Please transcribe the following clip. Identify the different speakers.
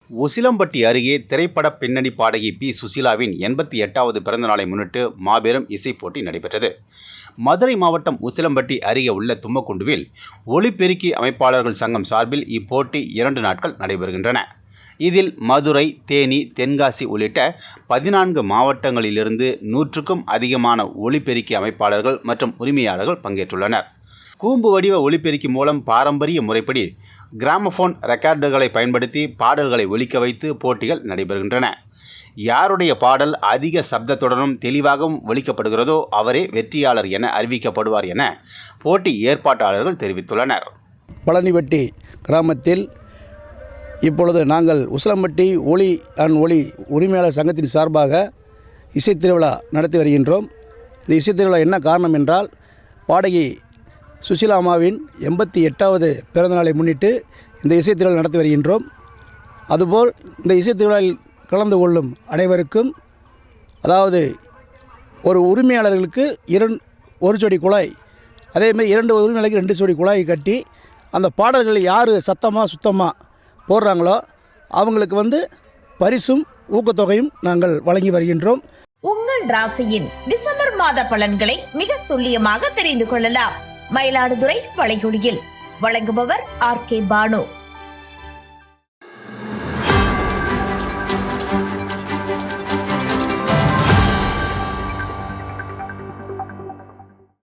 Speaker 1: உசிலம்பட்டி அருகே திரைப்பட பின்னணி பாடகி பி. சுசீலாவின் 88வது பிறந்த நாளை முன்னிட்டு மாபெரும் இசைப் போட்டி நடைபெற்றது. மதுரை மாவட்டம் உசிலம்பட்டி அருகே உள்ள தும்மக்குண்டுவில் ஒலிபெருக்கி அமைப்பாளர்கள் சங்கம் சார்பில் இப்போட்டி 2 நாட்கள் நடைபெறுகின்றன. இதில் மதுரை, தேனி, தென்காசி உள்ளிட்ட 14 மாவட்டங்களிலிருந்து 100க்கும் அதிகமான ஒலிபெருக்கி அமைப்பாளர்கள் மற்றும் உரிமையாளர்கள் பங்கேற்றுள்ளனர். கூம்பு வடிவ ஒலிபெருக்கி மூலம் பாரம்பரிய முறைப்படி கிராமபோன் ரெக்கார்டுகளை பயன்படுத்தி பாடல்களை ஒலிக்க வைத்து போட்டிகள் நடைபெறுகின்றன. யாருடைய பாடல் அதிக சப்தத்துடனும் தெளிவாகவும் ஒலிக்கப்படுகிறதோ அவரே வெற்றியாளர் என அறிவிக்கப்படுவார் என போட்டி ஏற்பாட்டாளர்கள் தெரிவித்துள்ளனர்.
Speaker 2: பழனிவட்டி கிராமத்தில் இப்பொழுது நாங்கள் உசிலம்பட்டி ஒலி உரிமையாளர் சங்கத்தின் சார்பாக இசைத்திருவிழா நடத்தி வருகின்றோம். இந்த இசைத்திருவிழா என்ன காரணம் என்றால், பாடகி சுசீலா அம்மாவின் 88வது பிறந்த நாளை முன்னிட்டு இந்த இசைத்திருவிழா நடத்தி வருகின்றோம். அதுபோல் இந்த இசைத்திருவிழாவில் கலந்து கொள்ளும் அனைவருக்கும், அதாவது ஒரு உரிமையாளர்களுக்கு 1 ஜோடி குழாய், அதேமாதிரி 2 உரிமையாளர்களுக்கு 2 ஜோடி குழாய் கட்டி அந்த பாடல்கள் யார் சத்தமாக சுத்தமாக போடுறாங்களோ அவங்களுக்கு பரிசும் ஊக்கத்தொகையும் நாங்கள் வழங்கி வருகின்றோம்.
Speaker 3: உங்கள் ராசியின் டிசம்பர் மாத பலன்களை மிக துல்லியமாக தெரிந்து கொள்ளலாம். மயிலாடுதுறை வளைகுடியில் வழங்குபவர் RK பானு.